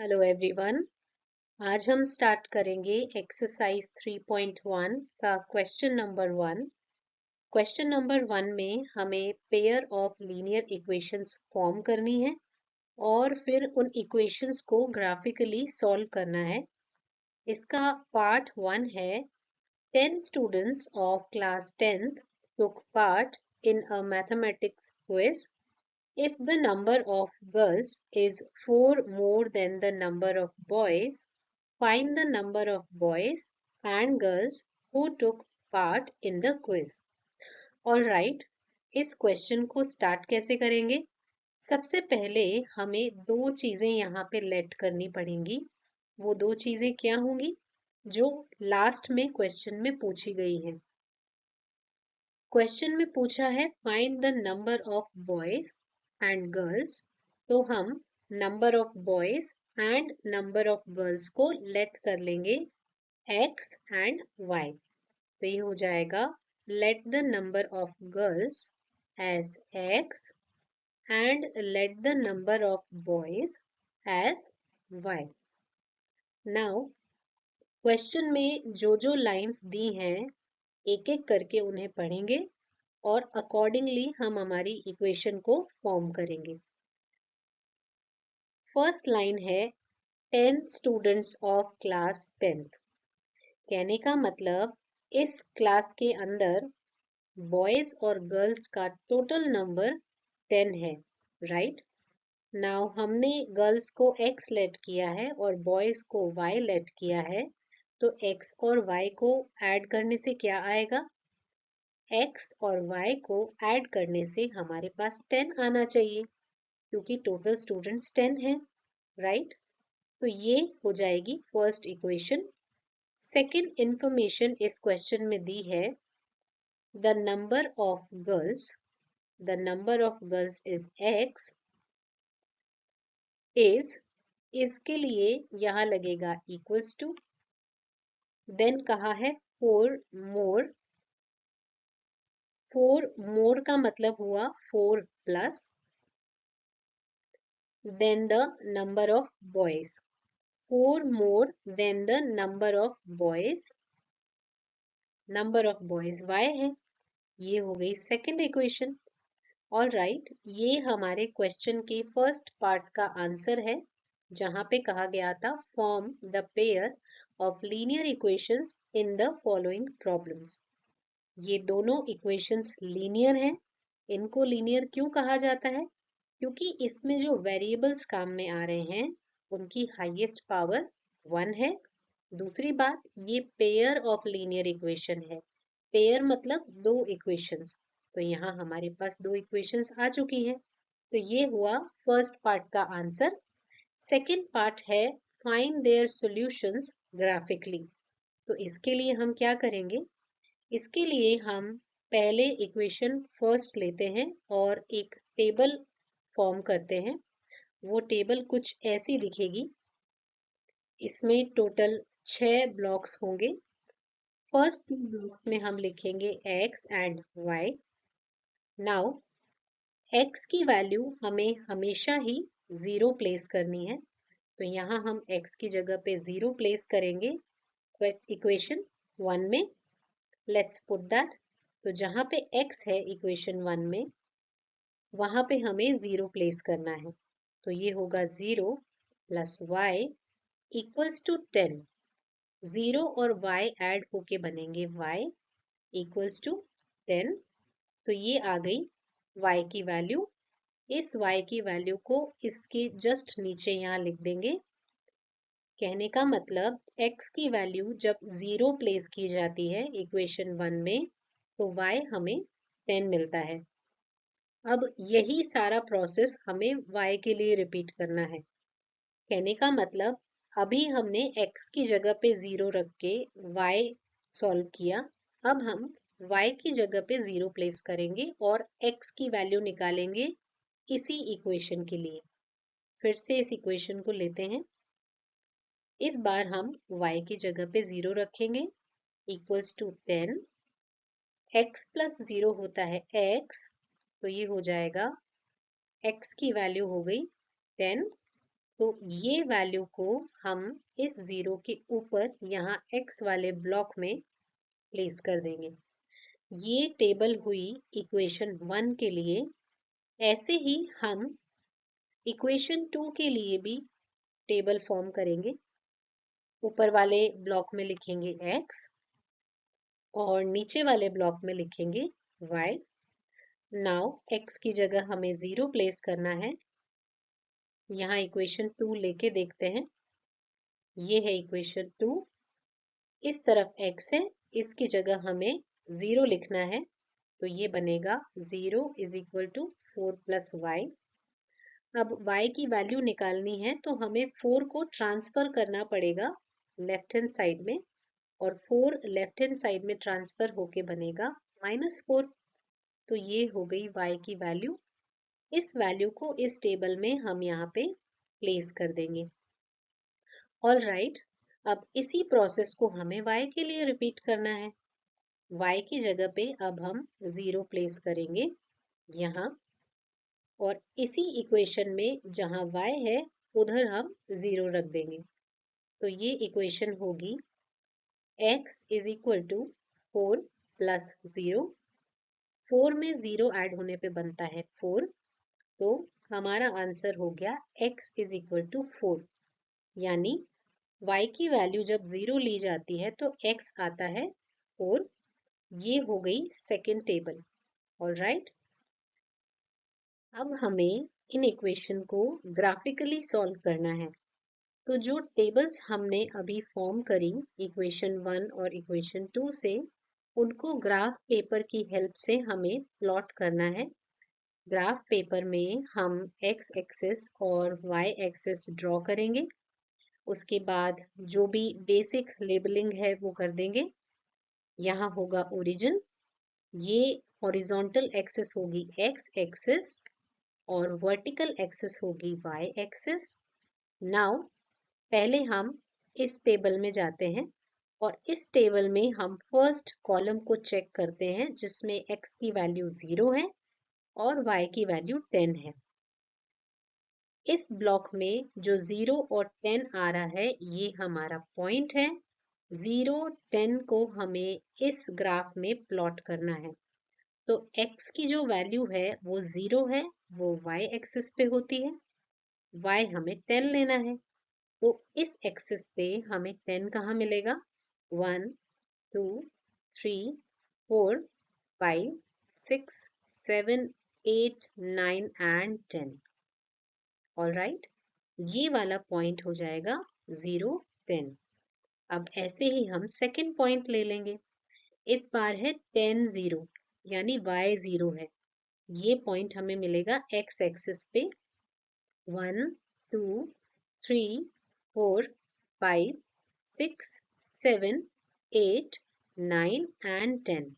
Hello everyone. आज हम start करेंगे एक्सरसाइज 3.1 का क्वेश्चन नंबर 1। क्वेश्चन नंबर 1 में हमें pair of linear equations form करनी है और फिर उन इक्वेशंस को ग्राफिकली सॉल्व करना है। इसका पार्ट 1 है 10 students of class 10th took part in a mathematics quiz. If the number of girls is 4 more than the number of boys, find the number of boys and girls who took part in the quiz. Alright, इस question को start कैसे करेंगे? सबसे पहले हमें दो चीजें यहाँ पे लेट करनी पड़ेंगी। वो दो चीजें क्या होंगी जो लास्ट में क्वेश्चन में पूछी गई हैं। क्वेश्चन में पूछा है find the number of boys and girls, तो हम number of boys and number of girls को लेट कर लेंगे x एंड y। तो ये हो जाएगा let the number of girls as x and let the number of boys as y। Now question में जो लाइंस दी हैं एक एक करके उन्हें पढ़ेंगे और अकॉर्डिंगली हम हमारी इक्वेशन को फॉर्म करेंगे। फर्स्ट लाइन है 10 स्टूडेंट्स ऑफ क्लास 10th। कहने का मतलब इस क्लास के अंदर बॉयज और गर्ल्स का टोटल नंबर 10 है, राइट। नाउ हमने गर्ल्स को x लेट किया है और बॉयज को y लेट किया है, तो x और y को ऐड करने से क्या आएगा? x और y को ऐड करने से हमारे पास 10 आना चाहिए क्योंकि टोटल स्टूडेंट्स 10 हैं, राइट। तो ये हो जाएगी फर्स्ट इक्वेशन। सेकंड इंफॉर्मेशन इस क्वेश्चन में दी है the number of girls is x is, इसके लिए यहाँ लगेगा इक्वल्स टू, देन कहा है 4 मोर का मतलब हुआ 4 plus, then the number of boys, 4 more than the number of boys y है। ये हो गई सेकंड इक्वेशन। ऑल राइट, ये हमारे क्वेश्चन के फर्स्ट पार्ट का आंसर है जहां पे कहा गया था form the pair of linear equations in the following problems. ये दोनों इक्वेशंस लीनियर हैं। इनको लीनियर क्यों कहा जाता है? क्योंकि इसमें जो वेरिएबल्स काम में आ रहे हैं उनकी हाईएस्ट पावर 1 है। दूसरी बात, ये पेयर ऑफ लीनियर इक्वेशन है। पेयर मतलब दो इक्वेशंस, तो यहाँ हमारे पास दो इक्वेशंस आ चुकी हैं। तो ये हुआ फर्स्ट पार्ट का आंसर। सेकंड पार्ट है फाइंड देयर सॉल्यूशंस ग्राफिकली। तो इसके लिए हम क्या करेंगे? इसके लिए हम पहले इक्वेशन फर्स्ट लेते हैं और एक टेबल फॉर्म करते हैं। वो टेबल कुछ ऐसी दिखेगी। इसमें टोटल 6 ब्लॉक्स होंगे। फर्स्ट 2 ब्लॉक्स में हम लिखेंगे x and y। Now x की वैल्यू हमें हमेशा ही 0 प्लेस करनी है, तो यहाँ हम x की जगह पे 0 प्लेस करेंगे इक्वेशन 1 में। Let's put that. तो जहाँ पे x है इक्वेशन 1 में, वहां पे हमें 0 प्लेस करना है। तो ये होगा 0 प्लस y इक्वल्स टू 10। 0 और y ऐड होके बनेंगे y इक्वल्स टू 10। तो ये आ गई y की वैल्यू। इस y की वैल्यू को इसके जस्ट नीचे यहाँ लिख देंगे। कहने का मतलब x की वैल्यू जब 0 प्लेस की जाती है इक्वेशन 1 में, तो y हमें 10 मिलता है। अब यही सारा प्रोसेस हमें y के लिए रिपीट करना है। कहने का मतलब अभी हमने x की जगह पे 0 रख के y सॉल्व किया। अब हम y की जगह पे 0 प्लेस करेंगे और x की वैल्यू निकालेंगे इसी इक्वेशन के लिए। फिर से इस इक्वेशन को लेते हैं। इस बार हम y की जगह पे 0 रखेंगे इक्वल्स टू 10। x प्लस 0 होता है x, तो ये हो जाएगा x की वैल्यू हो गई 10 तो ये वैल्यू को हम इस 0 के ऊपर यहाँ x वाले ब्लॉक में प्लेस कर देंगे। ये टेबल हुई इक्वेशन 1 के लिए। ऐसे ही हम इक्वेशन 2 के लिए भी टेबल फॉर्म करेंगे। ऊपर वाले ब्लॉक में लिखेंगे x और नीचे वाले ब्लॉक में लिखेंगे y। नाउ x की जगह हमें 0 प्लेस करना है। यहाँ इक्वेशन 2 लेके देखते हैं। ये है इक्वेशन 2। इस तरफ x है, इसकी जगह हमें 0 लिखना है। तो ये बनेगा 0 is equal to 4 plus y. अब y की वैल्यू निकालनी है तो हमें 4 को ट्रांसफर करना पड़ेगा लेफ्ट हैंड साइड में, और 4 लेफ्ट हैंड साइड में ट्रांसफर होके बनेगा -4। तो ये हो गई y की वैल्यू। इस वैल्यू को इस टेबल में हम यहाँ पे प्लेस कर देंगे। ऑल राइट, अब इसी प्रोसेस को हमें y के लिए रिपीट करना है। y की जगह पे अब हम 0 प्लेस करेंगे यहाँ, और इसी इक्वेशन में जहाँ y है उधर हम 0 रख देंगे। तो ये इक्वेशन होगी x is equal to 4 plus 0। 4 में 0 ऐड होने पे बनता है 4। तो हमारा आंसर हो गया x इज इक्वल टू 4। यानी y की वैल्यू जब 0 ली जाती है तो x आता है 4। ये हो गई सेकेंड टेबल। ऑल राइट, अब हमें इन इक्वेशन को ग्राफिकली सॉल्व करना है। तो जो टेबल्स हमने अभी फॉर्म करी इक्वेशन 1 और इक्वेशन 2 से, उनको ग्राफ पेपर की हेल्प से हमें प्लॉट करना है। ग्राफ पेपर में हम x एक्सिस और y एक्सिस ड्रॉ करेंगे। उसके बाद जो भी बेसिक लेबलिंग है वो कर देंगे। यहाँ होगा ओरिजिन, ये हॉरिजॉन्टल एक्सिस होगी x एक्सिस और वर्टिकल एक्सिस होगी y एक्सिस। नाउ पहले हम इस टेबल में जाते हैं और इस टेबल में हम फर्स्ट कॉलम को चेक करते हैं जिसमें x की वैल्यू 0 है और y की वैल्यू 10 है। इस ब्लॉक में जो 0 और 10 आ रहा है ये हमारा पॉइंट है। 0, 10 को हमें इस ग्राफ में प्लॉट करना है। तो x की जो वैल्यू है वो 0 है, वो y एक्सिस पे होती है। y हमें 10 लेना है, तो इस एक्सिस पे हमें 10 कहाँ मिलेगा? 1, 2, 3, 4, 5, 6, 7, 8, 9 एंड 10। ऑल राइट, ये वाला पॉइंट हो जाएगा 0, 10। अब ऐसे ही हम सेकंड पॉइंट ले लेंगे। इस बार है 10, 0, यानी y 0 है। ये पॉइंट हमें मिलेगा x एक्सिस पे। 1, 2, 3, 4, 5, 6, 7, 8, 9 एंड 10।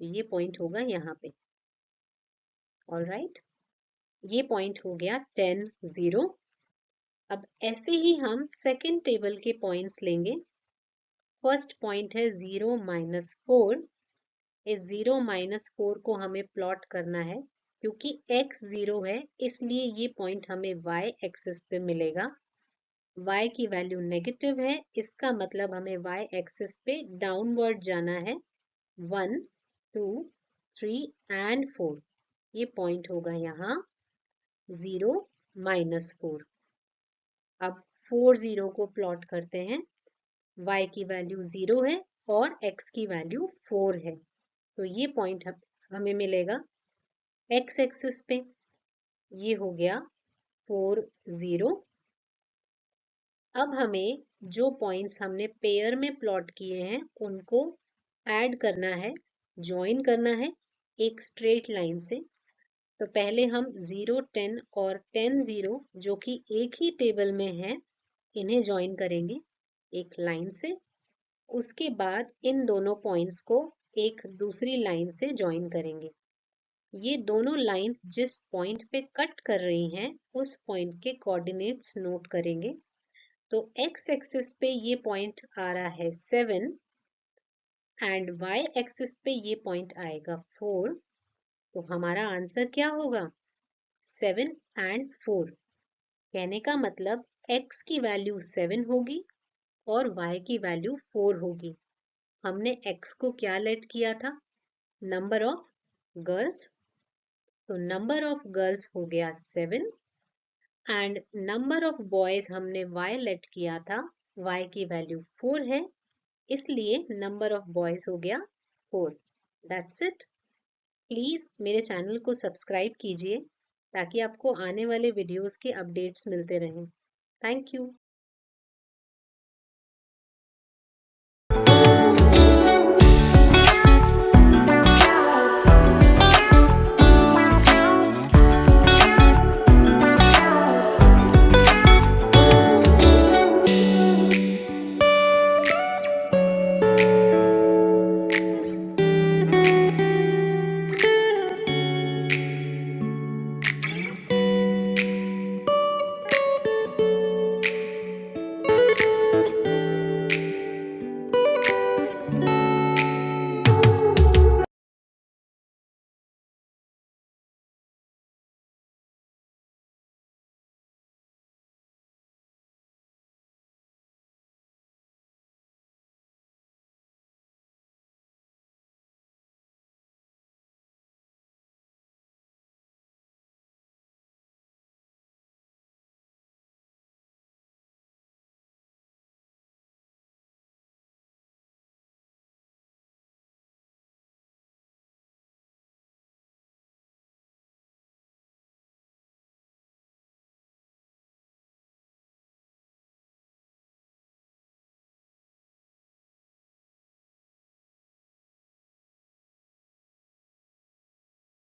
तो ये पॉइंट होगा यहाँ पे। ऑल राइट, ये पॉइंट हो गया 10, 0। अब ऐसे ही हम सेकंड टेबल के पॉइंट्स लेंगे। फर्स्ट पॉइंट है 0, -4। इस 0, -4 को हमें प्लॉट करना है। क्योंकि x 0 है इसलिए ये पॉइंट हमें y एक्सिस पे मिलेगा। y की वैल्यू नेगेटिव है, इसका मतलब हमें y एक्सिस पे डाउनवर्ड जाना है। 1, 2, 3 एंड 4। ये पॉइंट होगा यहाँ 0, -4। अब 4, 0 को प्लॉट करते हैं। y की वैल्यू 0 है और x की वैल्यू 4 है। तो ये पॉइंट हमें मिलेगा x एक्सिस पे। ये हो गया 4, 0। अब हमें जो पॉइंट्स हमने पेयर में प्लॉट किए हैं उनको ऐड करना है, ज्वाइन करना है एक स्ट्रेट लाइन से। तो पहले हम 0, 10 और 10, 0 जो कि एक ही टेबल में है, इन्हें ज्वाइन करेंगे एक लाइन से। उसके बाद इन दोनों पॉइंट्स को एक दूसरी लाइन से ज्वाइन करेंगे। ये दोनों लाइंस जिस पॉइंट पे कट कर रही हैं उस पॉइंट के कोऑर्डिनेट्स नोट करेंगे। तो x एक्सिस पे ये पॉइंट आ रहा है 7 एंड y एक्सिस पे ये पॉइंट आएगा 4। तो हमारा आंसर क्या होगा? 7 एंड 4, कहने का मतलब x की वैल्यू 7 होगी और y की वैल्यू 4 होगी। हमने x को क्या लेट किया था? Number of girls. तो नंबर ऑफ गर्ल्स हो गया 7 एंड नंबर ऑफ बॉयज हमने y लेट किया था, y की वैल्यू 4 है, इसलिए नंबर ऑफ बॉयज हो गया 4। That's it. प्लीज मेरे चैनल को सब्सक्राइब कीजिए ताकि आपको आने वाले वीडियोस के अपडेट्स मिलते रहें। Thank you.